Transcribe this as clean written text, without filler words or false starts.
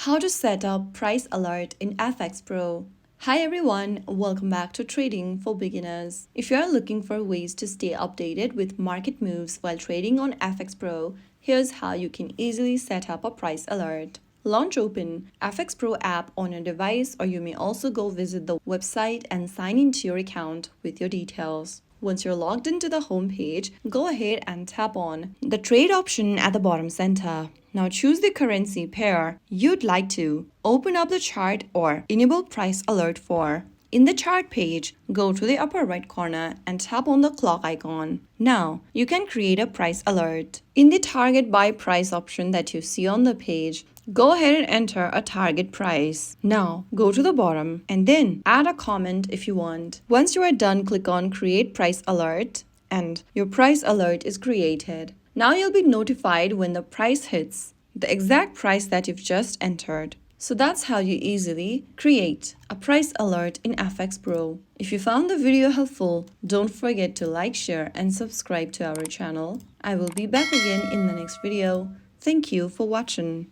How to set up price alert in FxPro. Hi everyone, welcome back to Trading for Beginners. If you are looking for ways to stay updated with market moves while trading on FxPro, here's how you can easily set up a price alert. Launch Open FxPro app on your device, or you may also go visit the website and sign into your account with your details. Once you're logged into the home page, go ahead and tap on the trade option at the bottom center. Now choose the currency pair you'd like to. Open up the chart or enable price alert for. In the chart page, go to the upper right corner and tap on the clock icon. Now, you can create a price alert. In the target buy price option that you see on the page, go ahead and enter a target price. Now, go to the bottom and then add a comment if you want. Once you are done, click on Create Price Alert and your price alert is created. Now you'll be notified when the price hits the exact price that you've just entered. So that's how you easily create a price alert in FxPro. If you found the video helpful, don't forget to like, share, and subscribe to our channel. I will be back again in the next video. Thank you for watching.